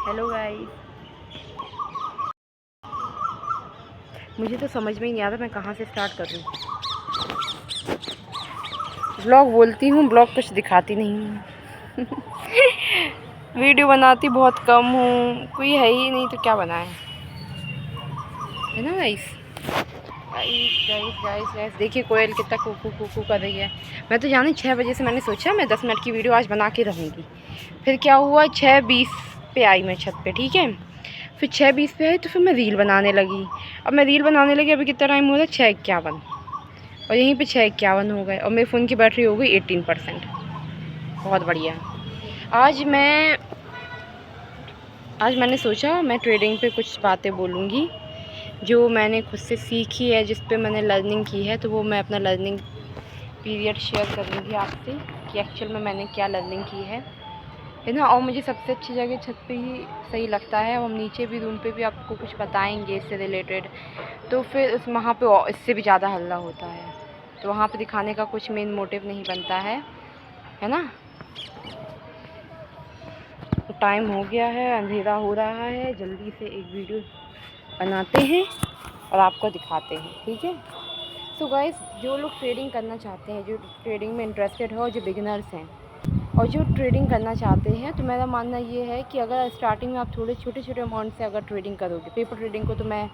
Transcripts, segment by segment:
Hello guys. मुझे तो समझ में ही नहीं आता मैं कहाँ से स्टार्ट करूँ। ब्लॉग बोलती हूँ, ब्लॉग कुछ दिखाती नहीं हूँ। वीडियो बनाती बहुत कम हूँ, कोई है ही नहीं तो क्या बनाए, है ना guys. Guys guys guys guys देखिए कोयल कितना कुकू कुकू कर रही है। मैं तो जानी 6 बजे से मैंने सोचा मैं 10 मिनट की वीडियो आज बना के रहूँगी। फिर क्या हुआ, 6:20 पे आई मैं छत पे, ठीक है। फिर 6:20 पे आई तो फिर मैं रील बनाने लगी। अब मैं रील बनाने लगी, अभी कितना टाइम हो रहा है, 6:51, और यहीं पे 6:51 हो गए और मेरे फ़ोन की बैटरी हो गई 18%। बहुत बढ़िया। आज मैंने सोचा मैं ट्रेडिंग पे कुछ बातें बोलूँगी जो मैंने खुद से सीखी है, जिस पे मैंने लर्निंग की है, तो वो मैं अपना लर्निंग पीरियड शेयर करूँगी आपसे कि एक्चुअल में मैंने क्या लर्निंग की है ना। और मुझे सबसे अच्छी जगह छत पे ही सही लगता है, और हम नीचे भी रूम पे भी आपको कुछ बताएंगे इससे रिलेटेड, तो फिर उस वहाँ पे इससे भी ज़्यादा हल्ला होता है, तो वहाँ पे दिखाने का कुछ मेन मोटिव नहीं बनता है ना। तो टाइम हो गया है, अंधेरा हो रहा है, जल्दी से एक वीडियो बनाते हैं और आपको दिखाते हैं, ठीक है। सो गाइस, जो लोग ट्रेडिंग करना चाहते हैं, जो ट्रेडिंग में इंटरेस्टेड हो, जो बिगिनर्स हैं और जो ट्रेडिंग करना चाहते हैं, तो मेरा मानना ये है कि अगर स्टार्टिंग में आप थोड़े छोटे छोटे अमाउंट से अगर ट्रेडिंग करोगे, पेपर ट्रेडिंग को तो मैं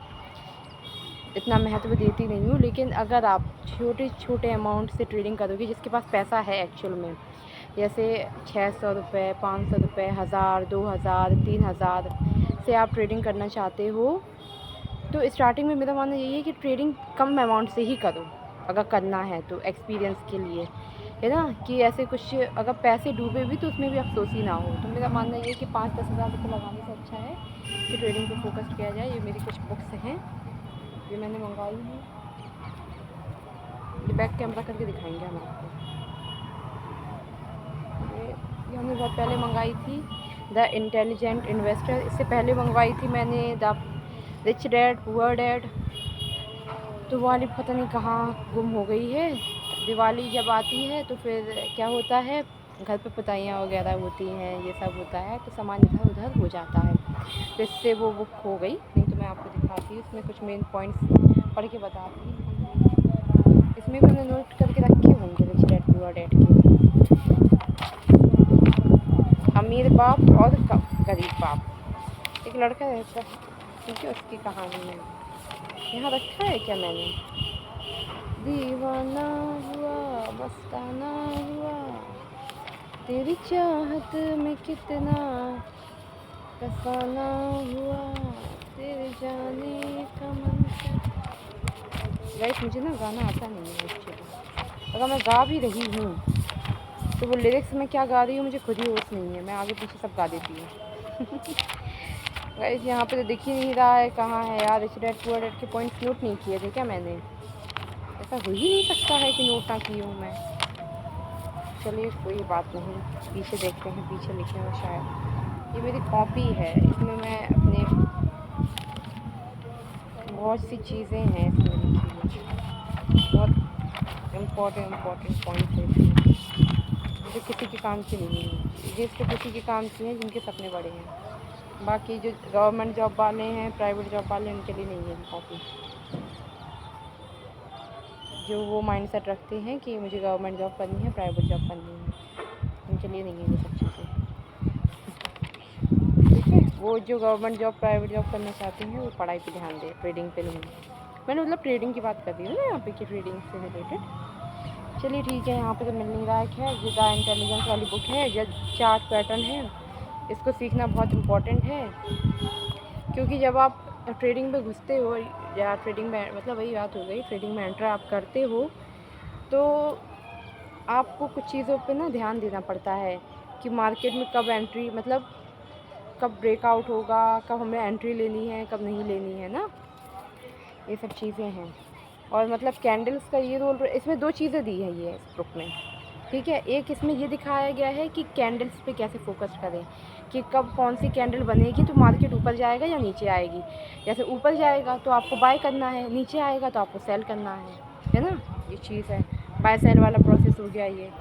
इतना महत्व देती नहीं हूँ, लेकिन अगर आप छोटे छोटे अमाउंट से ट्रेडिंग करोगे, जिसके पास पैसा है एक्चुअल में, जैसे 600 रुपये, 500 रुपये, 1000, 2000, 3000 से आप ट्रेडिंग करना चाहते हो, तो स्टार्टिंग में मेरा मानना यही है कि ट्रेडिंग कम अमाउंट से ही करो अगर करना है तो, एक्सपीरियंस के लिए, है ना। कि ऐसे कुछ अगर पैसे डूबे भी तो उसमें भी अफसोस ही ना हो। तो मेरा मानना ये है कि 5-10 हज़ार रुपये लगाने से अच्छा है कि ट्रेडिंग पे फोकस किया जाए। ये मेरी कुछ बुक्स हैं, ये मैंने मंगवाई हैं, ये बैक कैमरा करके दिखाएंगे हम आपको। ये हमने बहुत पहले मंगाई थी, द इंटेलिजेंट इन्वेस्टर। इससे पहले मंगवाई थी मैंने the rich dad poor dad, तो वो वाली पता नहीं कहाँ गुम हो गई है। दिवाली जब आती है तो फिर क्या होता है, घर पे पुताइयाँ वगैरह होती हैं, ये सब होता है, तो सामान इधर उधर हो जाता है, तो इससे वो बुक हो गई। नहीं तो मैं आपको दिखाती हूँ, इसमें कुछ मेन पॉइंट्स पढ़ के बताती हूँ। इसमें भी मैंने नोट करके रखे होंगे रिच डैड पुअर डैड के, अमीर बाप और गरीब बाप। एक लड़का रहता है, क्योंकि उसकी कहानी है, यहाँ रखा है क्या मैंने। दीवाना हुआ बस्ताना हुआ, तेरी चाहत में कितना फसाना हुआ, तेरे जाने का मन। गाइस मुझे ना गाना आता नहीं है एक्चुअली, अगर मैं गा भी रही हूँ तो वो लिरिक्स में क्या गा रही हूँ मुझे खुद ही होश नहीं है, मैं आगे पीछे सब गा देती हूँ। गाइस यहाँ पे तो दिख ही नहीं रहा है कहाँ है यार, रिच डैड पुअर डैड के पॉइंट्स नोट नहीं किए थे क्या मैंने। ऐसा हो ही नहीं सकता है कि नोट ना की हूँ मैं। चलिए कोई बात नहीं, पीछे देखते हैं, पीछे लिखे हैं शायद। ये मेरी कॉपी है, इसमें मैं अपने बहुत सी चीज़ें हैं इसमें लिखी हुई, बहुत इम्पोर्टेंट पॉइंट्स हैं इसमें, जो किसी के काम की नहीं है, ये तो किसी के काम की हैं जिनके सपने बड़े हैं। बाकी जो गवर्नमेंट जॉब वाले हैं, प्राइवेट जॉब वाले हैं, उनके लिए नहीं है कॉपी। जो वो माइंडसेट रखते हैं कि मुझे गवर्नमेंट जॉब करनी है, प्राइवेट जॉब करनी है, उनके लिए नहीं है ये सब चीज़ें, ठीक है। वो जो गवर्नमेंट जॉब प्राइवेट जॉब करना चाहते हैं वो पढ़ाई पे ध्यान दें, ट्रेडिंग पे नहीं। मैंने मतलब ट्रेडिंग की बात कर रही हूँ ना यहाँ पे कि ट्रेडिंग से रिलेटेड। चलिए ठीक है, यहाँ पे तो मिल नहीं रहा है, जो द इंटेलिजेंस वाली बुक है, जो चार्ट पैटर्न है, इसको सीखना बहुत इम्पोर्टेंट है, क्योंकि जब आप ट्रेडिंग में घुसते हो या ट्रेडिंग में, मतलब वही बात हो गई, ट्रेडिंग में एंटर आप करते हो तो आपको कुछ चीज़ों पे ना ध्यान देना पड़ता है कि मार्केट में कब एंट्री, मतलब कब ब्रेकआउट होगा, कब हमें एंट्री लेनी है, कब नहीं लेनी है ना, ये सब चीज़ें हैं। और मतलब कैंडल्स का ये रोल, इसमें 2 चीज़ें दी है ये इस बुक में, ठीक है। एक इसमें ये दिखाया गया है कि कैंडल्स पे कैसे फोकस करें, कि कब कौन सी कैंडल बनेगी तो मार्केट ऊपर जाएगा या नीचे आएगी। जैसे ऊपर जाएगा तो आपको बाय करना है, नीचे आएगा तो आपको सेल करना है ना, ये चीज़ है। बाय सेल वाला प्रोसेस हो गया ये।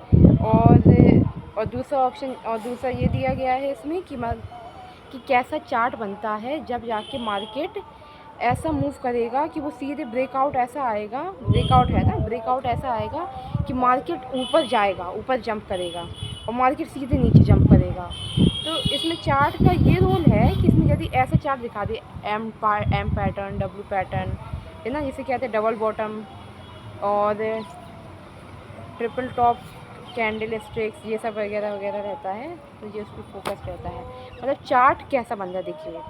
और दूसरा ऑप्शन, और दूसरा ये दिया गया है इसमें कि कैसा चार्ट बनता है जब जाके मार्केट ऐसा मूव करेगा कि वो सीधे ब्रेकआउट ऐसा आएगा, ब्रेकआउट है ना, ब्रेकआउट ऐसा आएगा कि मार्केट ऊपर जाएगा, ऊपर जंप करेगा और मार्केट सीधे नीचे जंप करेगा। तो इसमें चार्ट का ये रोल है कि इसमें यदि ऐसा चार्ट दिखा दे, एम पैटर्न, डब्ल्यू पैटर्न, है ना, जिसे कहते हैं डबल बॉटम और ट्रिपल टॉप कैंडल स्टिक्स, ये सब वगैरह वगैरह रहता है, तो ये उस पर फोकस रहता है। मतलब चार्ट कैसा बन रहा देखिए,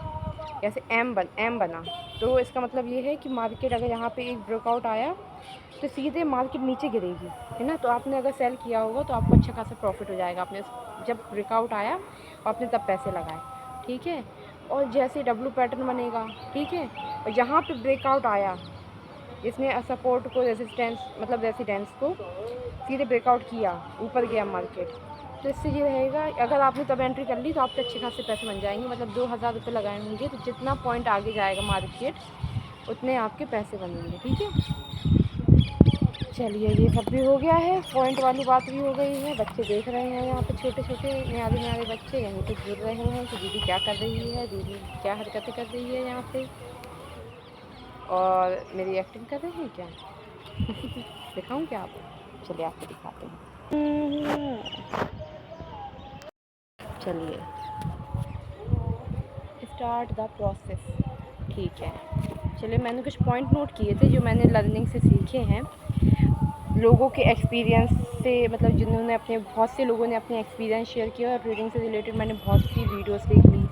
जैसे एम बना, तो इसका मतलब ये है कि मार्केट अगर यहाँ पे एक ब्रेकआउट आया तो सीधे मार्केट नीचे गिरेगी, है ना। तो आपने अगर सेल किया होगा तो आपको अच्छा खासा प्रॉफिट हो जाएगा, आपने जब ब्रेकआउट आया और आपने तब पैसे लगाए, ठीक है। और जैसे डब्ल्यू पैटर्न बनेगा, ठीक है, और यहाँ पे ब्रेकआउट आया, इसने सपोर्ट को रेजिस्टेंस मतलब रेजिडेंस को सीधे ब्रेकआउट किया, ऊपर गया मार्केट, तो इससे ये रहेगा अगर आपने तब एंट्री कर ली तो आपके अच्छे खासे पैसे बन जाएंगे। मतलब 2000 रुपये लगाए होंगे तो जितना पॉइंट आगे जाएगा मार्केट उतने आपके पैसे बनेंगे, ठीक है। चलिए ये सब भी हो गया है, पॉइंट वाली बात भी हो गई है। बच्चे देख रहे हैं यहाँ पे, छोटे छोटे न्यारे न्यारे बच्चे यहीं पे घूर रहे हैं कि दीदी क्या कर रही है, दीदी क्या हरकतें कर रही है यहाँ पे, और मेरी एक्टिंग कर रहे हैं क्या। दिखाऊं क्या आपको, चलिए आपको दिखाते हैं। चलिए स्टार्ट द प्रोसेस, ठीक है। चलिए मैंने कुछ पॉइंट नोट किए थे जो मैंने लर्निंग से सीखे हैं, लोगों के एक्सपीरियंस से, मतलब जिन्होंने अपने, बहुत से लोगों ने अपने एक्सपीरियंस शेयर किया। और ट्रेडिंग से रिलेटेड मैंने बहुत सी वीडियोस देख ली,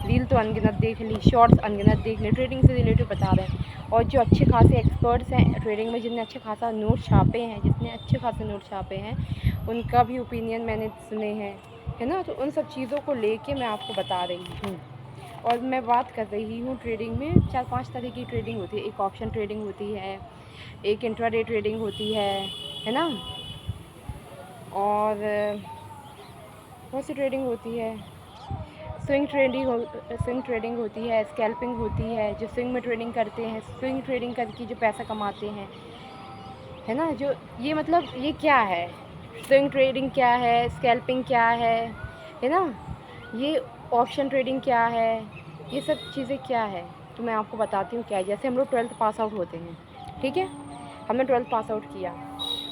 रील तो अनगिनत देख ली, शॉर्ट्स अनगिनत देख ली, ट्रेडिंग से रिलेटेड बता रहे हैं। और जो अच्छे खासे एक्सपर्ट्स हैं ट्रेडिंग में, जिनने अच्छे खासा नोट छापे हैं, जिसने अच्छे खासे नोट छापे हैं, उनका भी ओपिनियन मैंने सुने हैं, है ना। तो उन सब चीज़ों को लेके मैं आपको बता रही हूँ। और मैं बात कर रही हूँ ट्रेडिंग में 4-5 तरह की ट्रेडिंग होती है। एक ऑप्शन ट्रेडिंग होती है, एक इंट्राडे ट्रेडिंग होती है ना, और बहुत सी ट्रेडिंग होती है। स्विंग ट्रेडिंग होती है, स्कैल्पिंग होती है। जो स्विंग में ट्रेडिंग करते हैं, स्विंग ट्रेडिंग करके जो पैसा कमाते हैं, है ना। जो ये मतलब ये क्या है, स्विंग ट्रेडिंग क्या है, स्कैल्पिंग क्या है ना, ये ऑप्शन ट्रेडिंग क्या है, ये सब चीज़ें क्या है, तो मैं आपको बताती हूँ क्या है। जैसे हम लोग 12th पास आउट होते हैं, ठीक है, हमने 12th पास आउट किया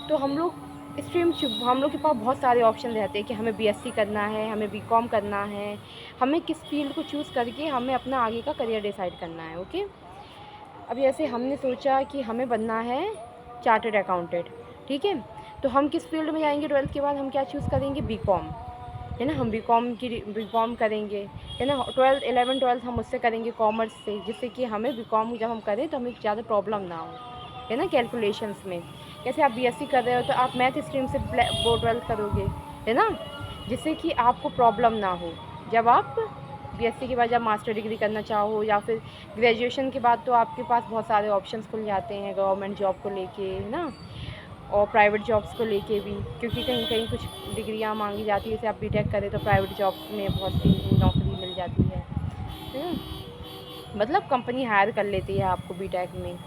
तो हम लोग हम लोग के पास बहुत सारे ऑप्शन रहते हैं कि हमें बीएससी करना है, हमें बीकॉम करना है, हमें किस फील्ड को चूज़ करके हमें अपना आगे का करियर डिसाइड करना है, ओके। अब ऐसे हमने सोचा कि हमें बनना है चार्टर्ड अकाउंटेंट, ठीक है, तो हम किस फील्ड में जाएंगे 12th के बाद, हम क्या चूज़ करेंगे, बीकॉम, है ना। हम बीकॉम करेंगे, है ना। 11th-12th हम उससे करेंगे कॉमर्स से, जिससे कि हमें बीकॉम जब हम करें तो हमें ज़्यादा प्रॉब्लम ना हो, है ना, कैलकुलेशंस में। जैसे आप बीएससी कर रहे हो तो आप मैथ स्ट्रीम से 12th करोगे, है ना, जिससे कि आपको प्रॉब्लम ना हो जब आप बीएससी के बाद जब मास्टर डिग्री करना चाहो, या फिर ग्रेजुएशन के बाद तो आपके पास बहुत सारे ऑप्शंस खुल जाते हैं गवर्नमेंट जॉब को लेके, है ना, और प्राइवेट जॉब्स को लेके भी, क्योंकि कहीं कहीं कुछ डिग्रियां मांगी जाती है। जैसे आप बीटेक करें तो प्राइवेट जॉब्स में बहुत सी नौकरी मिल जाती है ना, मतलब कंपनी हायर कर लेती है आपको बीटेक में,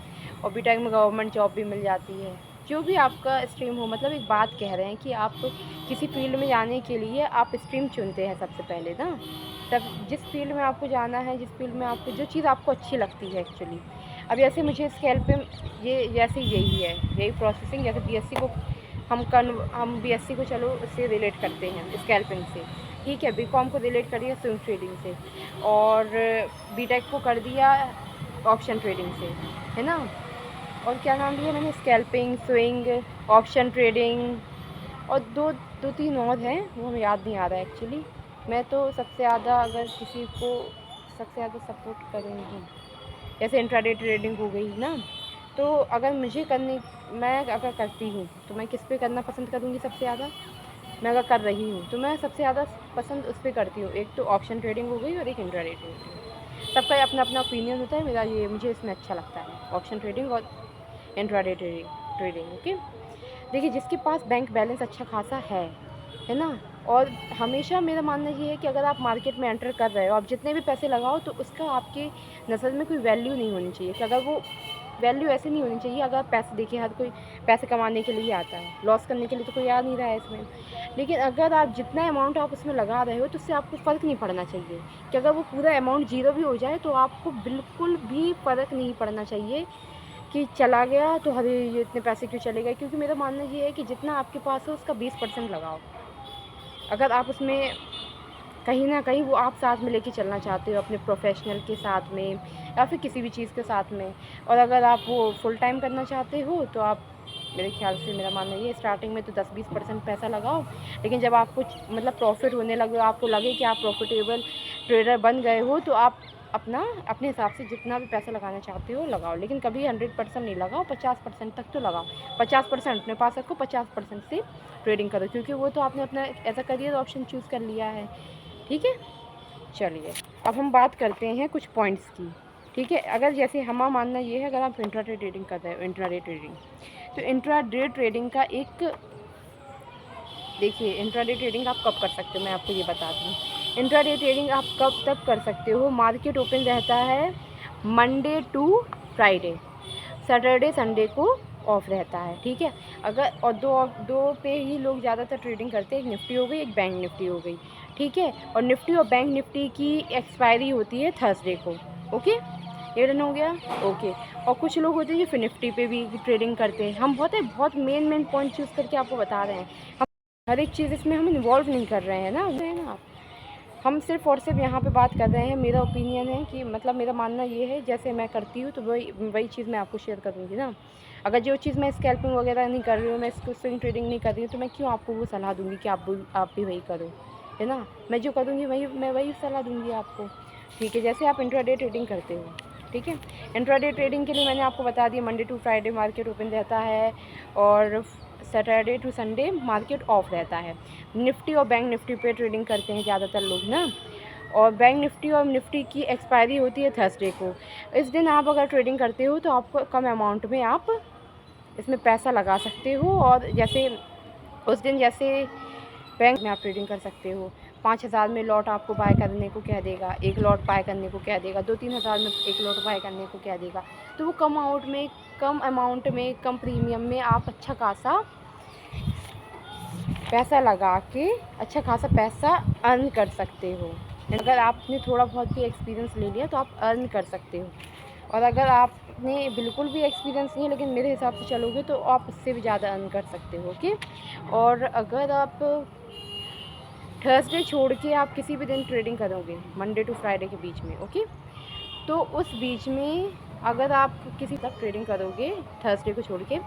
और बीटेक में गवर्नमेंट जॉब भी मिल जाती है। जो भी आपका स्ट्रीम हो, मतलब एक बात कह रहे हैं कि आप किसी फील्ड में जाने के लिए आप स्ट्रीम चुनते हैं सबसे पहले ना, तब जिस फील्ड में आपको जाना है, जिस फील्ड में आपको जो चीज़ आपको अच्छी लगती है एक्चुअली। अब जैसे मुझे स्केल पे ये जैसे यही है, यही प्रोसेसिंग, जैसे बीएससी को हम बीएससी को चलो उससे रिलेट करते हैं स्कैल्पिंग से, ठीक है, बीकॉम को रिलेट करिए स्विंग ट्रेडिंग से, और बीटेक को कर दिया ऑप्शन ट्रेडिंग से, है ना। और क्या नाम लिया मैंने, स्कैल्पिंग, स्विंग, ऑप्शन ट्रेडिंग, और दो तीन और हैं वो हमें याद नहीं आ रहा है एक्चुअली। मैं तो सबसे ज़्यादा अगर किसी को सबसे ज़्यादा सपोर्ट करूँगी, जैसे इंट्राडे ट्रेडिंग हो गई ना, तो अगर मुझे करनी, मैं अगर करती हूँ तो मैं किस पे करना पसंद करूँगी सबसे ज़्यादा, मैं अगर कर रही हूँ तो मैं सबसे ज़्यादा पसंद उस पर करती हूँ। एक तो ऑप्शन ट्रेडिंग हो गई और एक इंट्राडे ट्रेडिंग। सबका अपना अपना ओपिनियन होता है, मेरा ये मुझे इसमें अच्छा लगता है ऑप्शन ट्रेडिंग और इंट्राडे ट्रेडिंग, ओके। देखिए जिसके पास बैंक बैलेंस अच्छा खासा है ना, और हमेशा मेरा मानना ये है कि अगर आप मार्केट में एंटर कर रहे हो, आप जितने भी पैसे लगाओ तो उसका आपके नज़र में कोई वैल्यू नहीं होनी चाहिए कि अगर वो वैल्यू ऐसे नहीं होनी चाहिए। अगर पैसे देखिए, हर कोई पैसे कमाने के लिए आता है, लॉस करने के लिए तो कोई आ नहीं रहा है इसमें। लेकिन अगर आप जितना अमाउंट आप उसमें लगा रहे हो तो उससे आपको फ़र्क नहीं पड़ना चाहिए कि अगर वो पूरा अमाउंट ज़ीरो भी हो जाए तो आपको बिल्कुल भी फ़र्क नहीं पड़ना चाहिए कि चला गया तो अरे ये इतने पैसे क्यों चले गए। क्योंकि मेरा मानना ये है कि जितना आपके पास हो उसका 20% लगाओ। अगर आप उसमें कहीं ना कहीं वो आप साथ में लेके चलना चाहते हो अपने प्रोफेशनल के साथ में या फिर किसी भी चीज़ के साथ में, और अगर आप वो फुल टाइम करना चाहते हो तो आप, मेरे ख्याल से मेरा मानना ये, स्टार्टिंग में तो 10-20% पैसा लगाओ। लेकिन जब आपको मतलब प्रॉफिट होने लगे, आपको लगे कि आप प्रॉफिटेबल ट्रेडर बन गए हो, तो आप अपने हिसाब से जितना भी पैसा लगाना चाहते हो लगाओ। लेकिन कभी 100% नहीं लगाओ, 50% तक तो लगाओ। 50% अपने पास रखो, 50% से ट्रेडिंग करो, क्योंकि वो तो आपने अपना as a career option choose कर लिया है। ठीक है, चलिए अब हम बात करते हैं कुछ पॉइंट्स की। ठीक है, अगर जैसे हमारा मानना ये है, अगर आप इंट्राडे ट्रेडिंग कर रहे हो, इंट्राडे ट्रेडिंग, तो इंट्राडे ट्रेडिंग का एक, देखिए इंट्राडे ट्रेडिंग आप कब कर सकते हो मैं आपको ये बताती हूँ। इंट्राडे ट्रेडिंग आप कब तक कर सकते हो, मार्केट ओपन रहता है Monday to Friday, Saturday Sunday को ऑफ रहता है। ठीक है, अगर और दो पे ही लोग ज़्यादातर ट्रेडिंग करते हैं, एक निफ्टी हो गई, एक बैंक निफ्टी हो गई। ठीक है, और निफ्टी और बैंक निफ्टी की एक्सपायरी होती है थर्सडे को। ओके, ये डन हो गया। ओके, और कुछ लोग होते हैं जो फिर निफ्टी पे भी ट्रेडिंग करते हैं। हम बहुत मेन पॉइंट चूज़ करके आपको बता रहे हैं, हम हर एक चीज़ इसमें हम इन्वॉल्व नहीं कर रहे हैं ना, है ना। हम सिर्फ और सिर्फ यहाँ पे बात कर रहे हैं, मेरा ओपिनियन है कि मतलब मेरा मानना ये है, जैसे मैं करती हूँ तो वही चीज़ मैं आपको शेयर करूँगी ना। अगर जो चीज़ मैं स्कैल्पिंग वगैरह नहीं कर रही हूँ, मैं इसको स्विंग ट्रेडिंग नहीं कर रही हूँ, तो मैं क्यों आपको वो सलाह दूँगी कि आप भी वही करो, है ना। मैं जो करूँगी मैं वही सलाह दूँगी आपको। ठीक है, जैसे आप इंट्राडे ट्रेडिंग करते हो, ठीक है, इंट्राडे ट्रेडिंग के लिए मैंने आपको बता दिया Monday to Friday market open रहता है और Saturday to Sunday market off रहता है। निफ्टी और बैंक निफ्टी पे ट्रेडिंग करते हैं ज़्यादातर लोग ना, और बैंक निफ्टी और निफ्टी की एक्सपायरी होती है थर्सडे को। इस दिन आप अगर ट्रेडिंग करते हो तो आपको कम अमाउंट में आप इसमें पैसा लगा सकते हो, और जैसे उस दिन जैसे बैंक में आप ट्रेडिंग कर सकते हो। 5,000 में लॉट आपको बाय करने को कह देगा, एक लॉट बाय करने को कह देगा, 2-3 हज़ार में एक लॉट बाय करने को कह देगा। तो वो कम अमाउंट में कम प्रीमियम में आप अच्छा खासा पैसा लगा के अच्छा खासा पैसा अर्न कर सकते हो। अगर आपने थोड़ा बहुत भी एक्सपीरियंस ले लिया तो आप अर्न कर सकते हो, और अगर आपने बिल्कुल भी एक्सपीरियंस नहीं है लेकिन मेरे हिसाब से चलोगे तो आप उससे भी ज़्यादा अर्न कर सकते हो। ओके, और अगर आप थर्सडे छोड़ के आप किसी भी दिन ट्रेडिंग करोगे मंडे टू फ्राइडे के बीच में, ओके, तो उस बीच में अगर आप किसी तक ट्रेडिंग करोगे थर्सडे को छोड़ के,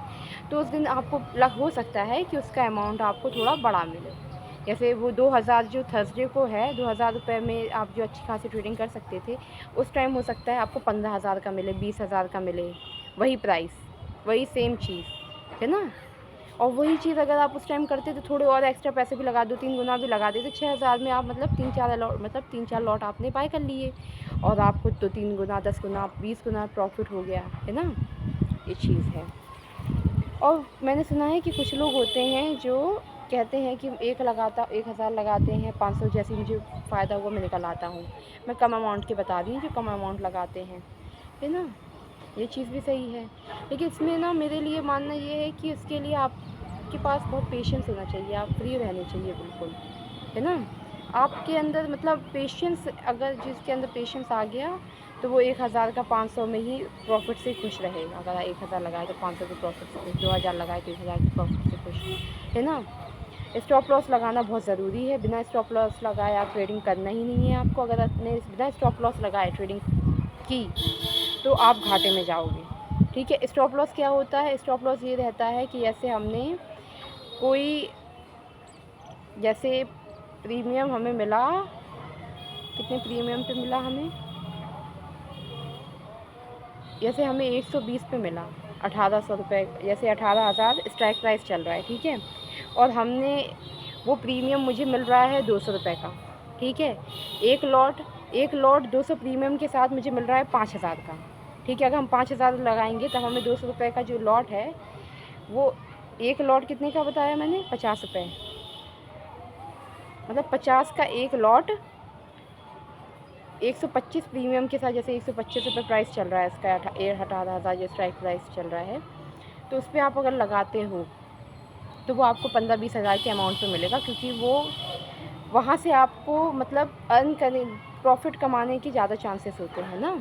तो उस दिन आपको हो सकता है कि उसका अमाउंट आपको थोड़ा बड़ा मिले। जैसे वो 2,000 जो थर्सडे को है, 2,000 रुपये में आप जो अच्छी खासी ट्रेडिंग कर सकते थे, उस टाइम हो सकता है आपको 15,000 का मिले, 20,000 का मिले, वही प्राइस, वही सेम चीज़, है ना। और वही चीज़ अगर आप उस टाइम करते तो थोड़े और एक्स्ट्रा पैसे भी लगा दो, 3 गुना भी लगा देते, 6,000 में आप मतलब 3-4 लॉट आपने बाय कर लिए, और आपको तो 3 गुना, 10 गुना, 20 गुना प्रॉफिट हो गया, है ना। ये चीज़ है। और मैंने सुना है कि कुछ लोग होते हैं जो कहते हैं कि 1,000 लगाते हैं, 500 जैसे मुझे फ़ायदा हुआ मैं निकल आता हूँ। मैं कम अमाउंट के बता रही हूँ जो कम अमाउंट लगाते हैं, है ना। ये चीज़ भी सही है, लेकिन इसमें ना मेरे लिए मानना ये है कि उसके लिए आपके पास बहुत पेशेंस होना चाहिए, आप फ्री रहने चाहिए बिल्कुल, है ना। आपके अंदर मतलब पेशेंस, अगर जिसके अंदर पेशेंस आ गया तो वो 1,000 का 500 में ही प्रॉफिट से खुश रहेगा। अगर 1,000 लगाए तो 500 के प्रॉफिट से खुश, 2,000 लगाए तो 1,000 के प्रॉफिट से खुश, है ना। स्टॉप लॉस लगाना बहुत ज़रूरी है, बिना स्टॉप लॉस लगाए आप ट्रेडिंग करना ही नहीं है आपको। अगर आपने बिना स्टॉप लॉस लगाए ट्रेडिंग की तो आप घाटे में जाओगे। ठीक है, स्टॉप लॉस क्या होता है, स्टॉप लॉस ये रहता है कि जैसे हमने कोई, जैसे प्रीमियम हमें मिला, कितने प्रीमियम पे मिला हमें, जैसे हमें 120 पे मिला 1,800 रुपये, जैसे 18,000 स्ट्राइक प्राइस चल रहा है, ठीक है, और हमने वो प्रीमियम मुझे मिल रहा है 200 रुपये का, ठीक है। एक लॉट 200 प्रीमियम के साथ मुझे मिल रहा है 5,000 का, ठीक है। अगर हम 5,000 लगाएंगे तब हमें 200 रुपये का जो लॉट है वो, एक लॉट कितने का बताया मैंने, 50 रुपये, मतलब 50 का एक लॉट 125 प्रीमियम के साथ, जैसे 125 रुपये प्राइस चल रहा है इसका, 18,000 जो स्ट्राइक प्राइस चल रहा है, तो उस पर आप अगर लगाते हो तो वो आपको 15-20 हज़ार के अमाउंट पे मिलेगा, क्योंकि वो वहाँ से आपको मतलब अर्न करने, प्रॉफिट कमाने के ज़्यादा चांसेस होते हैं ना।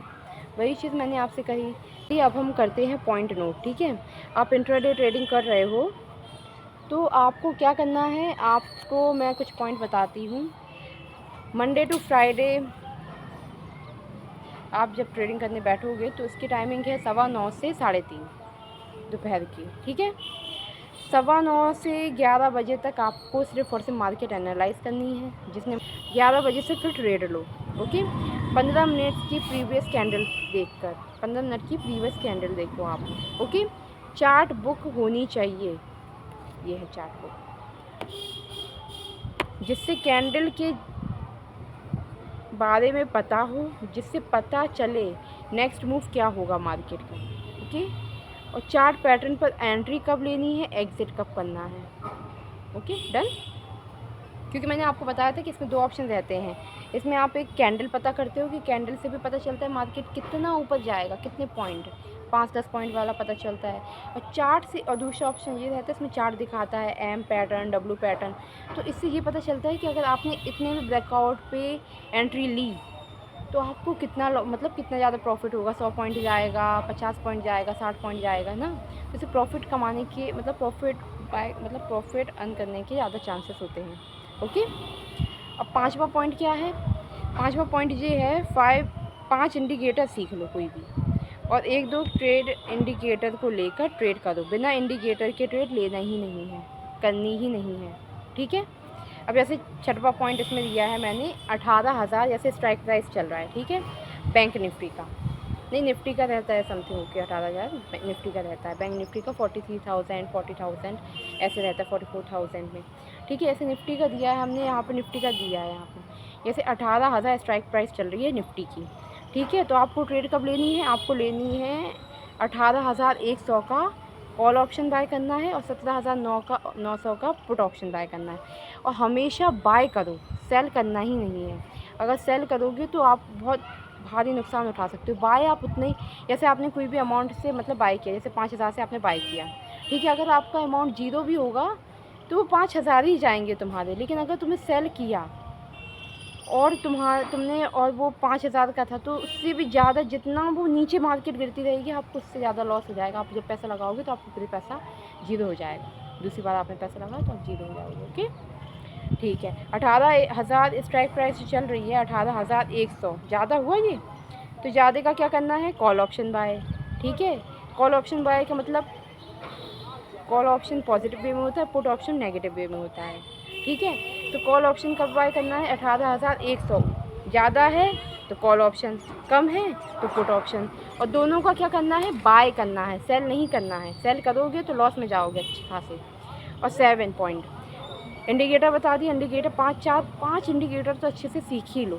वही चीज़ मैंने आपसे कही। अब हम करते हैं पॉइंट नोट, ठीक है। आप इंट्राडे ट्रेडिंग कर रहे हो तो आपको क्या करना है, आपको मैं कुछ पॉइंट बताती हूँ। मंडे टू फ्राइडे आप जब ट्रेडिंग करने बैठोगे तो इसकी टाइमिंग है 9:15 से 3:30 दोपहर की, ठीक है। 9:15 से 11 बजे तक आपको सिर्फ और सिर्फ मार्केट एनालाइज करनी है, जिसमें 11 बजे से फिर ट्रेड लो, ओके। 15 मिनट की प्रीवियस कैंडल देखकर, 15 मिनट की प्रीवियस कैंडल देखो आप, ओके। चार्ट बुक होनी चाहिए, ये है चार्ट बुक, जिससे कैंडल के बारे में पता हो, जिससे पता चले नेक्स्ट मूव क्या होगा मार्केट का, ओके। और चार्ट पैटर्न पर एंट्री कब लेनी है, एग्जिट कब करना है, ओके डन। क्योंकि मैंने आपको बताया था कि इसमें 2 ऑप्शन रहते हैं। इसमें आप एक कैंडल पता करते हो कि कैंडल से भी पता चलता है मार्केट कितना ऊपर जाएगा, कितने पॉइंट, 5-10 पॉइंट वाला पता चलता है। और चार्ट से, और दूसरा ऑप्शन ये रहता है, इसमें चार्ट दिखाता है एम पैटर्न, डब्ल्यू पैटर्न, तो इससे ये पता चलता है कि अगर आपने इतने में ब्रेकआउट पे एंट्री ली तो आपको कितना मतलब कितना ज़्यादा प्रॉफिट होगा, 100 पॉइंट जाएगा, 50 पॉइंट जाएगा, 60 पॉइंट जाएगा ना। तो इसे प्रॉफिट कमाने के मतलब प्रॉफिट अर्न करने के ज़्यादा चांसेस होते हैं, ओके। अब 5वां पॉइंट क्या है, 5वां पॉइंट ये है, 5 इंडिकेटर सीख लो कोई भी, और 1-2 ट्रेड इंडिकेटर को लेकर ट्रेड करो। बिना इंडिकेटर के ट्रेड लेना ही नहीं है, करनी ही नहीं है, ठीक है। अब जैसे 6वां पॉइंट इसमें दिया है मैंने, 18,000 जैसे स्ट्राइक प्राइस चल रहा है, ठीक है। बैंक निफ्टी का नहीं, निफ्टी का रहता है समथिंग ओके, 18,000 निफ्टी का रहता है। बैंक निफ्टी का 43,000, 40,000 ऐसे रहता है, 44,000 में, ठीक है। ऐसे निफ्टी का दिया है हमने, यहाँ पर निफ्टी का दिया है यहाँ पर, जैसे 18,000 स्ट्राइक प्राइस चल रही है निफ्टी की, ठीक है। तो आपको ट्रेड कब लेनी है, आपको लेनी है 18,100 का कॉल ऑप्शन बाय करना है, और 17,900 का पुट ऑप्शन बाय करना है। और हमेशा बाय करो, सेल करना ही नहीं है। अगर सेल करोगे तो आप बहुत भारी नुकसान उठा सकते हो। बाय आप उतने ही, जैसे आपने कोई भी अमाउंट से मतलब बाय किया, जैसे 5,000 से आपने बाय किया, ठीक है। अगर आपका अमाउंट 0 भी होगा तो वो 5,000 ही जाएंगे तुम्हारे। लेकिन अगर तुमने सेल किया और तुमने और वो 5,000 का था, तो उससे भी ज़्यादा, जितना वो नीचे मार्केट गिरती रहेगी आपको उससे ज़्यादा लॉस हो जाएगा। आप जब पैसा लगाओगे तो आपको पूरे पैसा 0 हो जाएगा। दूसरी बार आपने पैसा लगाया तो आप 0 हो जाओगे, ओके ठीक है। 18,000 स्ट्राइक प्राइस चल रही है, 18,100 ज़्यादा हुआ ये, तो ज़्यादा का क्या करना है, कॉल ऑप्शन बाय, ठीक है। कॉल ऑप्शन बाय का मतलब, कॉल ऑप्शन पॉजिटिव वे में होता है, पुट ऑप्शन नेगेटिव वे में होता है, ठीक है। तो कॉल ऑप्शन कब बाय करना है, 18,100 ज़्यादा है तो कॉल ऑप्शन, कम है तो पुट ऑप्शन, और दोनों का क्या करना है, बाय करना है, सेल नहीं करना है। सेल करोगे तो लॉस में जाओगे अच्छे खासे। और 7 पॉइंट इंडिकेटर बता दिए, इंडिकेटर 5 इंडिकेटर तो अच्छे से सीख ही लो।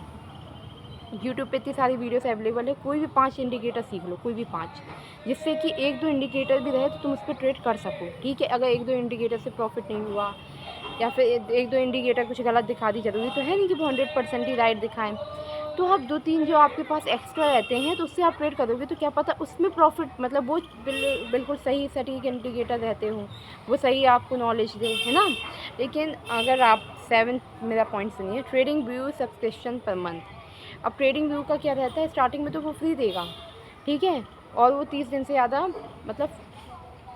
यूट्यूब पे इतनी सारी वीडियोस अवेलेबल है, कोई भी 5 इंडिकेटर सीख लो, कोई भी 5, जिससे कि 1-2 इंडिकेटर भी रहे तो तुम उस पर ट्रेड कर सको, ठीक है। अगर 1-2 इंडिकेटर से प्रॉफिट नहीं हुआ, या फिर 1-2 इंडिकेटर कुछ गलत दिखा दी, ज़रूरी तो है नहीं कि वो 100% ही राइट दिखाएं, तो आप 2-3 जो आपके पास एक्स्ट्रा रहते हैं तो उससे आप ट्रेड करोगे तो क्या पता उसमें प्रॉफिट, मतलब वो बिल्कुल सही सटीक इंडिकेटर रहते हो, वो सही आपको नॉलेज दे, है ना। लेकिन अगर आप 7 मेरा पॉइंट सुनिए, trading view subscription per month. अब ट्रेडिंग व्यू का क्या रहता है, स्टार्टिंग में तो वो फ्री देगा, ठीक है, और वो 30 दिन से ज़्यादा मतलब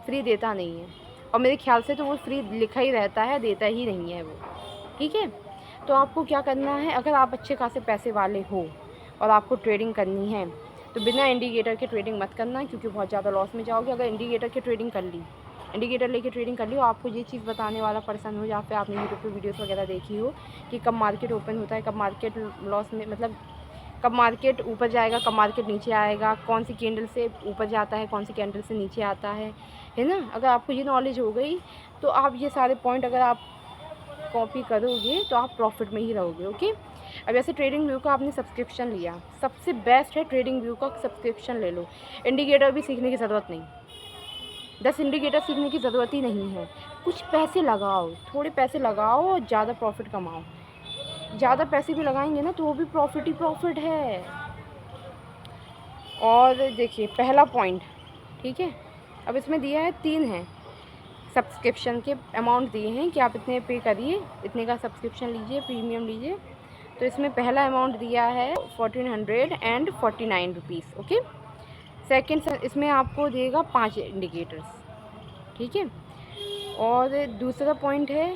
फ्री देता नहीं है, और मेरे ख्याल से तो वो फ्री लिखा ही रहता है, देता ही नहीं है वो, ठीक है। तो आपको क्या करना है, अगर आप अच्छे खासे पैसे वाले हो और आपको ट्रेडिंग करनी है तो बिना इंडिकेटर के ट्रेडिंग मत करना, क्योंकि बहुत ज़्यादा लॉस में जाओगे। अगर इंडिकेटर की ट्रेडिंग कर ली, इंडिकेटर लेके ट्रेडिंग कर ली, और आपको ये चीज़ बताने वाला पर्सन हो, जहाँ पे आपने यूट्यूब पे वीडियोस वगैरह देखी हो कि कब मार्केट ओपन होता है, कब मार्केट लॉस में, मतलब कब मार्केट ऊपर जाएगा, कब मार्केट नीचे आएगा, कौन सी कैंडल से ऊपर जाता है, कौन सी कैंडल से नीचे आता है ना। अगर आपको ये नॉलेज हो गई तो आप ये सारे पॉइंट अगर आप कॉपी करोगे तो आप प्रॉफिट में ही रहोगे, ओके। अब ऐसे ट्रेडिंग व्यू का आपने सब्सक्रिप्शन लिया, सबसे बेस्ट है ट्रेडिंग व्यू का सब्सक्रिप्शन ले लो। इंडिकेटर भी सीखने की ज़रूरत नहीं, 10 इंडिकेटर सीखने की ज़रूरत ही नहीं है। कुछ पैसे लगाओ, थोड़े पैसे लगाओ और ज़्यादा प्रॉफिट कमाओ, ज़्यादा पैसे भी लगाएंगे ना तो वो भी प्रॉफिट ही प्रॉफिट है। और देखिए पहला पॉइंट, ठीक है, अब इसमें दिया है 3 हैं सब्सक्रिप्शन के अमाउंट दिए हैं कि आप इतने पे करिए, इतने का सब्सक्रिप्शन लीजिए, प्रीमियम लीजिए। तो इसमें पहला अमाउंट दिया है 1449 रुपीज़, ओके। सेकेंड इसमें आपको देगा 5 इंडिकेटर्स, ठीक है। और दूसरा पॉइंट है,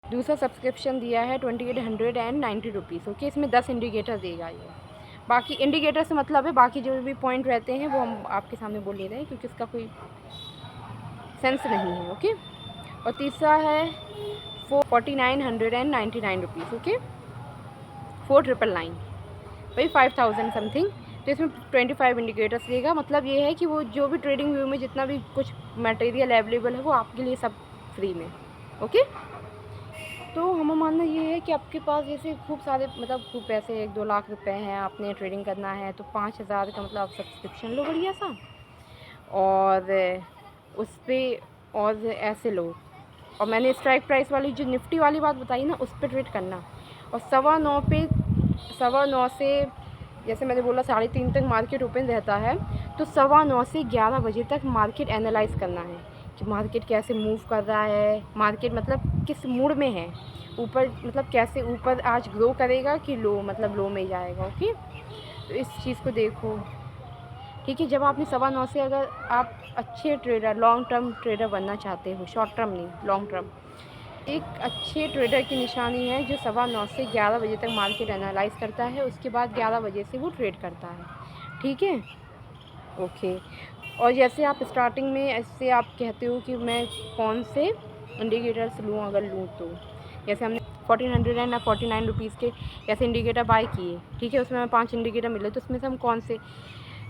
दूसरा सब्सक्रिप्शन दिया है 2890 रुपीज़, ओके। इसमें 10 इंडिकेटर देगा ये। बाकी इंडिकेटर से मतलब है बाकी जो भी पॉइंट रहते हैं वो हम आपके सामने बोल ले रहे हैं क्योंकि इसका कोई सेंस नहीं है, ओके। और तीसरा है 4999 रुपीज़, ओके, 4999, भाई 5000 समथिंग। तो इसमें 25 इंडिकेटर्स देगा। मतलब ये है कि वो जो भी ट्रेडिंग व्यू में जितना भी कुछ मटेरियल अवेलेबल है वो आपके लिए सब फ्री में, ओके। तो हमें मानना ये है कि आपके पास जैसे खूब सारे मतलब खूब पैसे 1-2 लाख रुपए हैं, आपने ट्रेडिंग करना है तो 5000 का मतलब आप सब्सक्रिप्शन लो बढ़िया सा, और उस पर और ऐसे लो। और मैंने स्ट्राइक प्राइस वाली जो निफ्टी वाली बात बताई ना उस पर ट्रेड करना। और 9:15 से जैसे मैंने बोला 3:30 तक मार्केट ओपन रहता है, तो 9:15 से 11 बजे तक मार्केट एनालाइज़ करना है कि मार्केट कैसे मूव कर रहा है, मार्केट मतलब किस मूड में है, ऊपर मतलब कैसे ऊपर आज ग्रो करेगा कि लो मतलब लो में जाएगा, ओके। तो इस चीज़ को देखो, ठीक है। जब आपने 9:15 से अगर आप अच्छे ट्रेडर लॉन्ग टर्म ट्रेडर बनना चाहते हो, शॉर्ट टर्म नहीं लॉन्ग टर्म, एक अच्छे ट्रेडर की निशानी है जो 9:15 से 11 बजे तक मार्केट एनालाइज करता है, उसके बाद 11 बजे से वो ट्रेड करता है, ठीक है, ओके। और जैसे आप स्टार्टिंग में ऐसे आप कहते हो कि मैं कौन से इंडिकेटर्स लूँ, अगर लूँ तो जैसे हमने 1449 रुपीज़ के ऐसे इंडिकेटर बाय किए, ठीक है, उसमें हमें 5 इंडिकेटर मिले, तो उसमें से हम कौन से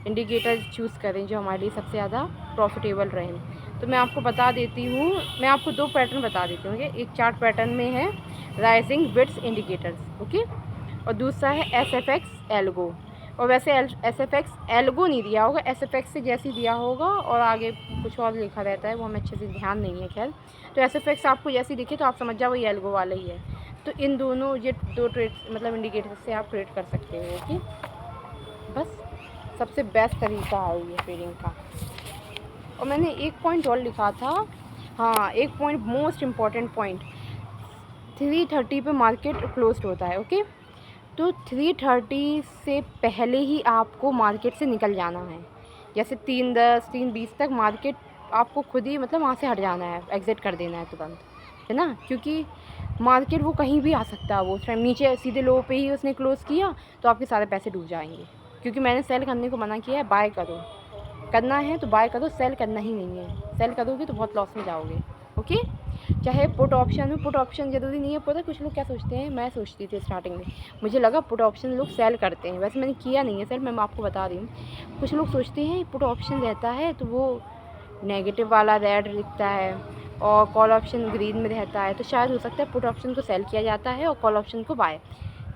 इंडिकेटर चूज़ करें जो हमारे लिए सबसे ज़्यादा प्रॉफिटेबल रहें। तो मैं आपको बता देती हूँ, मैं आपको 2 पैटर्न बता देती हूँ। एक चार्ट पैटर्न में है राइजिंग विड्स इंडिकेटर्स, ओके, और दूसरा है SFX एल्गो। और वैसे SFX एल्गो नहीं दिया होगा, SFX से जैसे दिया होगा और आगे कुछ और लिखा रहता है, वो हमें अच्छे से ध्यान नहीं है, खैर। तो SFX आपको जैसे दिखे तो आप समझ जाओ वही एल्गो वाला ही है। तो इन दोनों ये 2 ट्रेड मतलब इंडिकेटर से आप ट्रेड कर सकते हो, ओके। बस सबसे बेस्ट तरीका है ये ट्रेडिंग का। और मैंने एक पॉइंट और लिखा था, हाँ, एक पॉइंट मोस्ट इम्पॉर्टेंट पॉइंट, 3:30 पे मार्केट क्लोज होता है, ओके। तो 3:30 से पहले ही आपको मार्केट से निकल जाना है। जैसे 3:10 3:20 तक मार्केट आपको खुद ही मतलब वहाँ से हट जाना है, एग्ज़िट कर देना है तुरंत, है ना, क्योंकि मार्केट वो कहीं भी आ सकता है। वो उस टाइम नीचे सीधे लो पे ही उसने क्लोज़ किया तो आपके सारे पैसे डूब जाएंगे, क्योंकि मैंने सेल करने को मना किया है। बाय करो, करना है तो बाय करो, सेल करना ही नहीं है। सेल करोगे तो बहुत लॉस में जाओगे, ओके। चाहे पुट ऑप्शन हो, पुट ऑप्शन ज़रूरी नहीं है। पता है कुछ लोग क्या सोचते हैं, मैं सोचती थी स्टार्टिंग में, मुझे लगा पुट ऑप्शन लोग सेल करते हैं, वैसे मैंने किया नहीं है सेल, मैं आपको बता रही हूँ। कुछ लोग सोचते हैं पुट ऑप्शन रहता है तो वो नेगेटिव वाला रेड दिखता है और कॉल ऑप्शन ग्रीन में रहता है, तो शायद हो सकता है पुट ऑप्शन को सेल किया जाता है और कॉल ऑप्शन को बाय।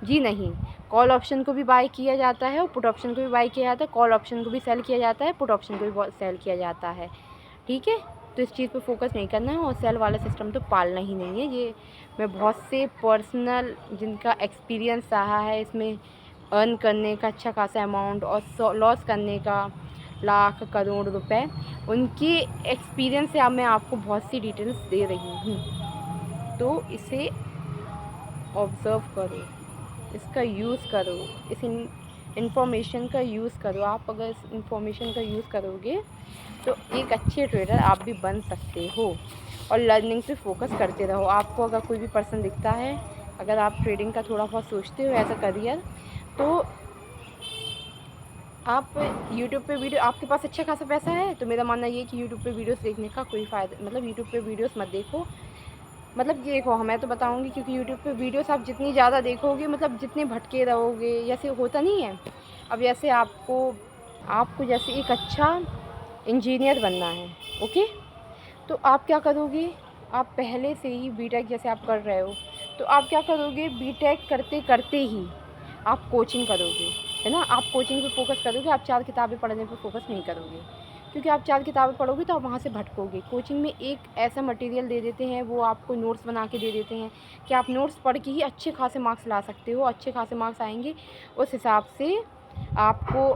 जी नहीं, कॉल ऑप्शन को भी बाय किया जाता है और पुट ऑप्शन को भी बाय किया जाता है, कॉल ऑप्शन को भी सेल किया जाता है, पुट ऑप्शन को भी सेल किया जाता है, ठीक है। तो इस चीज़ पे फोकस नहीं करना है और सेल वाला सिस्टम तो पालना ही नहीं है। ये मैं बहुत से पर्सनल जिनका एक्सपीरियंस रहा है इसमें अर्न करने का अच्छा खासा अमाउंट और लॉस करने का लाख करोड़ रुपए, उनके एक्सपीरियंस से अब मैं आपको बहुत सी डिटेल्स दे रही हूँ। तो इसे ऑब्ज़र्व करो, इसका यूज़ करो, इस इंफॉर्मेशन का यूज़ करो। आप अगर इस इंफॉर्मेशन का यूज़ करोगे तो एक अच्छे ट्रेडर आप भी बन सकते हो। और लर्निंग पे फोकस करते रहो। आपको अगर कोई भी पर्सन दिखता है, अगर आप ट्रेडिंग का थोड़ा बहुत सोचते हो एज अ करियर, तो आप यूट्यूब पे वीडियो, आपके पास अच्छा खासा पैसा है तो मेरा मानना ये है कि यूट्यूब पे वीडियोस देखने का कोई फ़ायदा, मतलब यूट्यूब पे वीडियोस मत देखो। मतलब ये देखो, मैं तो बताऊंगी, क्योंकि यूट्यूब पे वीडियोस आप जितनी ज़्यादा देखोगे मतलब जितने भटके रहोगे, जैसे होता नहीं है। अब जैसे आपको जैसे एक अच्छा इंजीनियर बनना है, ओके, तो आप क्या करोगे, आप पहले से ही बीटेक जैसे आप कर रहे हो तो आप क्या करोगे, बीटेक करते करते ही आप कोचिंग करोगे, है ना। आप कोचिंग पे फोकस करोगे, आप 4 किताबें पढ़ने पे फोकस नहीं करोगे। क्योंकि आप 4 किताबें पढ़ोगे तो आप वहाँ से भटकोगे। कोचिंग में एक ऐसा मटेरियल दे देते हैं, वो आपको नोट्स बना के दे देते हैं कि आप नोट्स पढ़ के ही अच्छे खासे मार्क्स ला सकते हो। अच्छे खासे मार्क्स आएंगे, उस हिसाब से आपको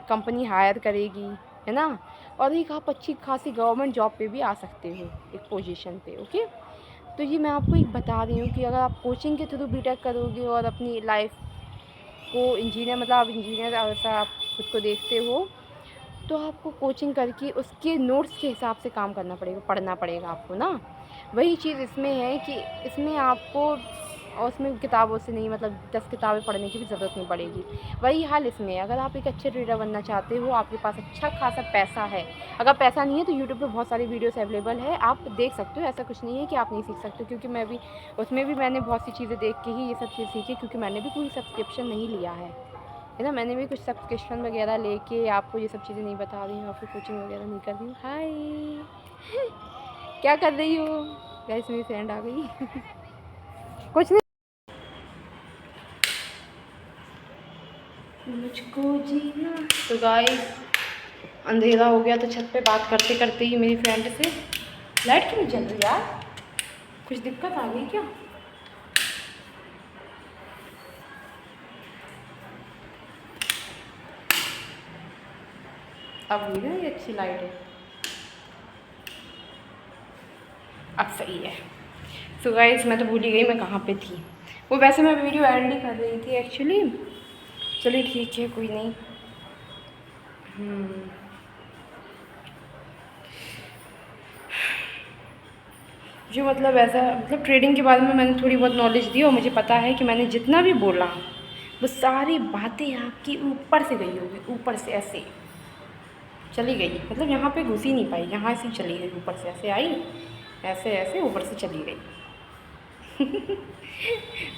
कंपनी हायर करेगी, है ना। और एक आप अच्छी खासी गवर्नमेंट जॉब पे भी आ सकते हो, एक पोजीशन पे। ओके, तो ये मैं आपको एक बता रही हूँ कि अगर आप कोचिंग के थ्रू बीटेक करोगे और अपनी लाइफ को इंजीनियर, मतलब आप इंजीनियर ऐसा आप खुद को देखते हो, तो आपको कोचिंग करके उसके नोट्स के हिसाब से काम करना पड़ेगा, पढ़ना पड़ेगा आपको ना। वही चीज़ इसमें है कि इसमें आपको, और उसमें किताबों से नहीं, मतलब 10 किताबें पढ़ने की भी ज़रूरत नहीं पड़ेगी। वही हाल इसमें है। अगर आप एक अच्छे ट्रेडर बनना चाहते हो, आपके पास अच्छा खासा पैसा है, अगर पैसा नहीं है तो यूट्यूब पे बहुत सारी वीडियोस अवेलेबल है, आप देख सकते हो। ऐसा कुछ नहीं है कि आप नहीं सीख सकते, क्योंकि मैं भी उसमें भी मैंने बहुत सी चीज़ें देख के ही ये सब चीज़ सीखी, क्योंकि मैंने भी कोई सब्सक्रिप्शन नहीं लिया है ना। मैंने भी कुछ सब्सक्रिप्शन वगैरह लेके आपको ये सब चीज़ें नहीं बता रही हूँ, आपको कोचिंग वगैरह नहीं कर रही हूँ। हाय क्या कर रही हो गाइस? मेरी फ्रेंड आ गई। कुछ नहीं, मुझको जीना। तो गाइस अंधेरा हो गया, तो छत पे बात करते करते ही मेरी फ्रेंड से, लाइट क्यों नहीं जल रही यार? कुछ दिक्कत आ गई क्या? अब हुई ना ये अच्छी लाइट है, अब सही है। सो गाइस मैं तो भूल ही गई मैं कहाँ पे थी। वो वैसे मैं वीडियो एड ही कर रही थी एक्चुअली। चलिए ठीक है, कोई नहीं। जो मतलब ऐसा, मतलब ट्रेडिंग के बारे में मैंने थोड़ी बहुत नॉलेज दी, और मुझे पता है कि मैंने जितना भी बोला वो सारी बातें आपकी ऊपर से गई होगी, ऊपर से ऐसे चली गई, मतलब यहाँ पे घुस ही नहीं पाई, यहाँ से चली गई, ऊपर से ऐसे आई, ऐसे ऐसे ऊपर से चली गई।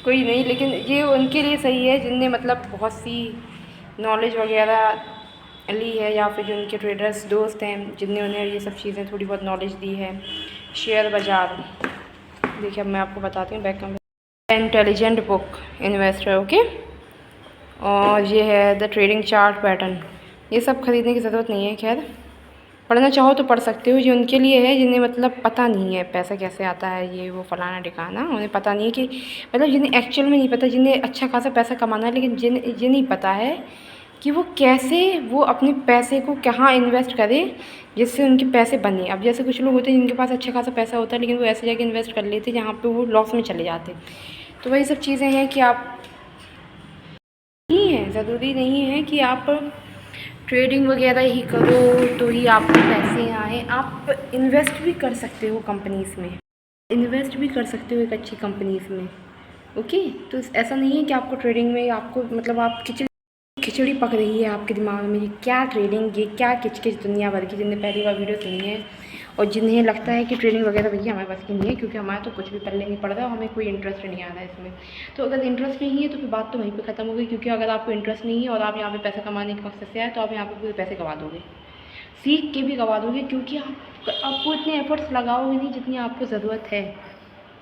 कोई नहीं, लेकिन ये उनके लिए सही है जिनने मतलब बहुत सी नॉलेज वगैरह ली है, या फिर जो उनके ट्रेडर्स दोस्त हैं जिनने उन्हें ये सब चीज़ें थोड़ी बहुत नॉलेज दी है। शेयर बाज़ार, देखिए अब मैं आपको बताती हूँ back camera. Intelligent book investor, okay. और ये है द ट्रेडिंग चार्ट पैटर्न। ये सब ख़रीदने की ज़रूरत नहीं है, खैर पढ़ना चाहो तो पढ़ सकते हो। ये उनके लिए है जिन्हें मतलब पता नहीं है पैसा कैसे आता है, ये वो फलाना ठिकाना, उन्हें पता नहीं है कि, मतलब जिन्हें एक्चुअल में नहीं पता, जिन्हें अच्छा खासा पैसा कमाना है, लेकिन ये नहीं पता है कि वो कैसे वो अपने पैसे को कहाँ इन्वेस्ट करें जिससे उनके पैसे बने। अब जैसे कुछ लोग होते हैं जिनके पास अच्छा खासा पैसा होता है, लेकिन वो ऐसी जगह इन्वेस्ट कर लेते हैं जहाँ पे वो लॉस में चले जाते। तो वही सब चीज़ें हैं कि आप, नहीं है, ज़रूरी नहीं है कि आप ट्रेडिंग वगैरह ही करो तो ही आपको पैसे आए। आप इन्वेस्ट भी कर सकते हो कंपनीज़ में, इन्वेस्ट भी कर सकते हो एक अच्छी कंपनीज़ में, ओके। तो ऐसा नहीं है कि आपको ट्रेडिंग में आपको, मतलब आप खिचड़ी पक रही है आपके दिमाग में, ये क्या ट्रेडिंग, ये क्या किचकिच दुनिया भर की, जिनने पहली बार वीडियो सुनी है और जिन्हें लगता है कि ट्रेडिंग वगैरह भैया हमारे पास की नहीं है, क्योंकि हमारा तो कुछ भी पल्ले नहीं पड़ रहा और हमें कोई इंटरेस्ट नहीं आ रहा है इसमें। तो अगर इंटरेस्ट नहीं है तो फिर बात तो वहीं पे ख़त्म हो गई, क्योंकि अगर आपको इंटरेस्ट नहीं है और आप यहाँ पे पैसा कमाने के मकसद से आए, तो आप यहाँ पे पूरे पैसे गवा दोगे, सीख के भी गवा दोगे, क्योंकि आपको इतने एफर्ट्स लगाओगे नहीं जितनी आपको ज़रूरत है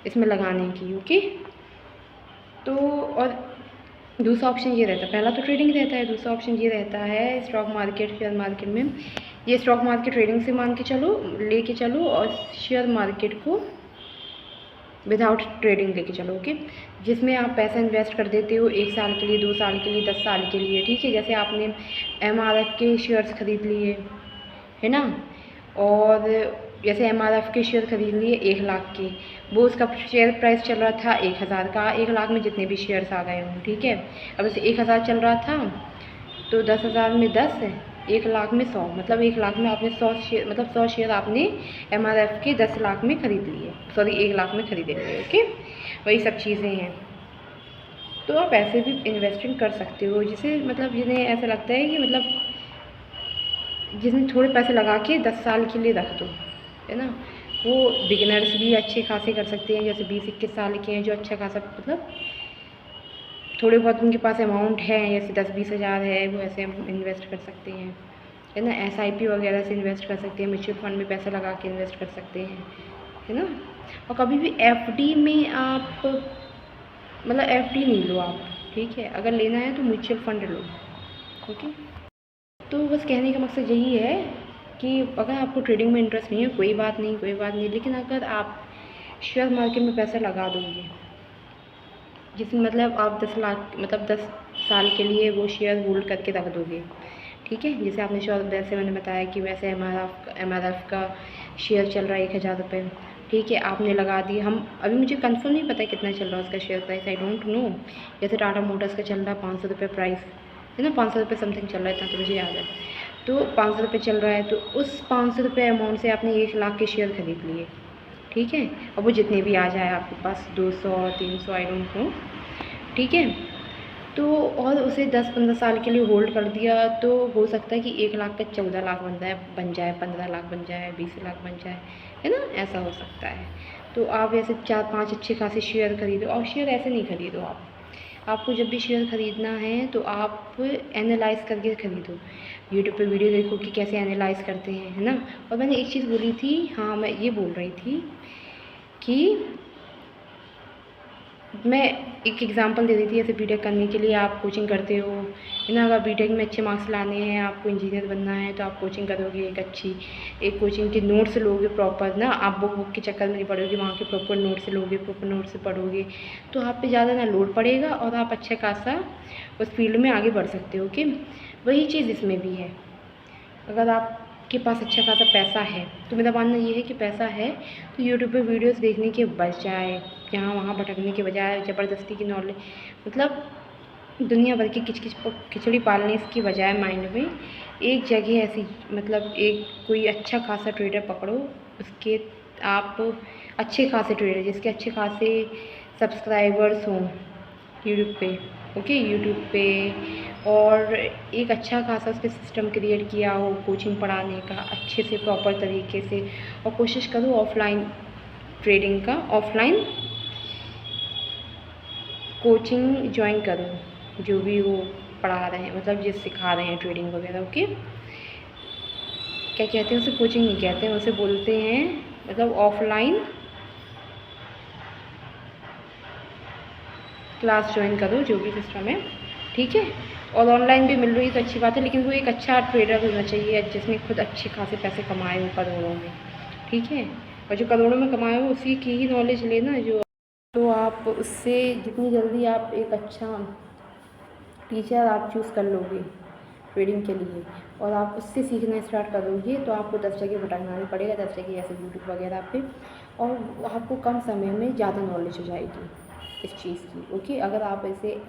इसमें लगाने की, ओके। तो और दूसरा ऑप्शन ये रहता है, पहला तो ट्रेडिंग रहता है, दूसरा ऑप्शन ये रहता है स्टॉक मार्केट, शेयर मार्केट में। ये स्टॉक मार्केट ट्रेडिंग से मान के चलो, लेके चलो, और शेयर मार्केट को विदाउट ट्रेडिंग लेके चलो, ओके। जिसमें आप पैसा इन्वेस्ट कर देते हो 1 साल के लिए, 2 साल के लिए, 10 साल के लिए, ठीक है। जैसे आपने MRF के शेयर्स खरीद लिए, है ना, और जैसे MRF के शेयर खरीद लिए 1 लाख के, वो उसका शेयर प्राइस चल रहा था 1000 का, 1 लाख में जितने भी शेयर्स आ गए हों, ठीक है। अब जैसे 1000 चल रहा था, तो 10,000 में 10, 1 लाख में 100, मतलब 1 लाख में आपने 100 शेयर, मतलब 100 शेयर आपने MRF के 10 लाख में ख़रीद लिए, सॉरी 1 लाख में ख़रीदे लिए, ओके। वही सब चीज़ें हैं। तो आप ऐसे भी इन्वेस्टिंग कर सकते हो, जिसे मतलब जिन्हें ऐसा लगता है कि मतलब जिसमें थोड़े पैसे लगा के 10 साल के लिए रख दो, है ना। वो बिगिनर्स भी अच्छे खासे कर सकते हैं, जैसे 20-21 साल के हैं जो अच्छा खासा, मतलब थोड़े बहुत उनके पास अमाउंट है, जैसे 10-20 हज़ार है, वो ऐसे इन्वेस्ट कर सकते हैं, है ना। SIP वगैरह से इन्वेस्ट कर सकते हैं, म्यूचुअल फंड में पैसा लगा के इन्वेस्ट कर सकते हैं, है ना। और कभी भी FD में आप, मतलब FD नहीं लो आप, ठीक है। अगर लेना है तो म्यूचुअल फंड लो, ओके। तो बस कहने का मकसद यही है कि अगर आपको ट्रेडिंग में इंटरेस्ट नहीं है कोई बात नहीं, लेकिन अगर आप शेयर मार्केट में पैसा लगा दोगे, जिसमें मतलब आप 10 लाख मतलब 10 साल के लिए वो शेयर होल्ड करके रख दोगे, ठीक है। जैसे आपने शेयर, वैसे मैंने बताया कि वैसे MRF का शेयर चल रहा है 1000 रुपये, ठीक है, आपने लगा दिए। हम अभी मुझे कंफर्म नहीं पता कितना चल रहा है उसका share price, I don't know. जैसे टाटा मोटर्स का चल रहा है 500 रुपये प्राइस है ना, 500 रुपये समथिंग चल रहा है, इतना तो मुझे याद है। तो 500 रुपये चल रहा है, तो उस 500 रुपये अमाउंट से आपने 1 लाख के शेयर खरीद लिए, ठीक है। अब वो जितने भी आ जाए आपके पास 200 300 आई डोंट नो, ठीक है। तो और उसे 10-15 साल के लिए होल्ड कर दिया, तो हो सकता है कि 1 लाख का 14 लाख बन जाए 15 लाख बन जाए, 20 लाख बन जाए, है ना, ऐसा हो सकता है। तो आप ऐसे 4-5 अच्छे खासे शेयर खरीदो, और शेयर ऐसे नहीं खरीदो आपको जब भी शेयर ख़रीदना है तो आप एनालाइज़ करके ख़रीदो। यूट्यूब पे वीडियो देखो कि कैसे एनालाइज़ करते हैं, है ना। और मैंने एक चीज़ बोली थी, हाँ मैं ये बोल रही थी कि मैं एक एग्ज़ाम्पल दे रही थी, ऐसे बीटेक करने के लिए आप कोचिंग करते हो, है ना। अगर बीटेक में अच्छे मार्क्स लाने हैं, आपको इंजीनियर बनना है, तो आप कोचिंग करोगे, एक कोचिंग के नोट्स लोगे प्रॉपर ना, आप बुक के चक्कर में नहीं पड़ोगे, वहाँ के प्रॉपर नोट्स लोगे, प्रॉपर नोट्स से पढ़ोगे, तो आप पे ज़्यादा ना लोड पड़ेगा और आप अच्छा खासा उस फील्ड में आगे बढ़ सकते हो। ओके, वही चीज़ इसमें भी है। अगर आपके पास अच्छा खासा पैसा है, तो मेरा मानना ये है कि पैसा है तो यूट्यूब पे वीडियोस देखने के बजाय, यहाँ वहाँ भटकने के बजाय, ज़बरदस्ती की नॉलेज मतलब दुनिया भर की खिचड़ी पालने की बजाय माइंड में एक जगह ऐसी मतलब एक कोई अच्छा खासा ट्रेडर पकड़ो, उसके आप अच्छे खासे ट्रेडर जिसके अच्छे खासे सब्सक्राइबर्स हों यूट्यूब पे, ओके, यूट्यूब पे, और एक अच्छा खासा उसके सिस्टम क्रिएट किया हो कोचिंग पढ़ाने का अच्छे से प्रॉपर तरीके से, और कोशिश करो ऑफलाइन ट्रेडिंग का, ऑफलाइन कोचिंग ज्वाइन करो, जो भी वो पढ़ा रहे हैं मतलब जो सिखा रहे हैं ट्रेडिंग वगैरह। ओके, क्या कहते हैं उसे, कोचिंग नहीं कहते हैं उसे, बोलते हैं मतलब ऑफलाइन क्लास ज्वाइन करो, जो भी सिस्टम है, ठीक है। और ऑनलाइन भी मिल रही है तो अच्छी बात है, लेकिन वो एक अच्छा ट्रेडर होना चाहिए जिसने खुद अच्छे खासे पैसे कमाए हो करोड़ों में, ठीक है। और जो करोड़ों में कमाए हो उसी की ही नॉलेज लेना जो, तो आप उससे जितनी जल्दी आप एक अच्छा टीचर आप चूज़ कर लोगे ट्रेडिंग के लिए और आप उससे सीखना स्टार्ट करोगे, तो आपको 10 जगह भटकना नहीं पड़ेगा, 10 जगह ऐसे यूट्यूब वगैरह पे, और आपको कम समय में ज़्यादा नॉलेज हो जाएगी इस चीज़ की। ओके, अगर आप ऐसे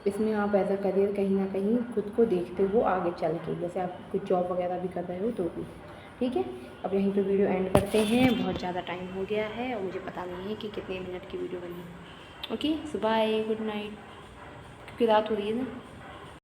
इसमें आप एज अ करियर कहीं ना कहीं खुद को देखते हो आगे चल के, जैसे आप कुछ जॉब वगैरह भी कर रहे हो तो भी, ठीक है। अब यहीं पे वीडियो एंड करते हैं, बहुत ज़्यादा टाइम हो गया है और मुझे पता नहीं है कि कितने मिनट की वीडियो बनी। ओके, सो बाय, गुड नाइट, क्योंकि रात हो रही है ना।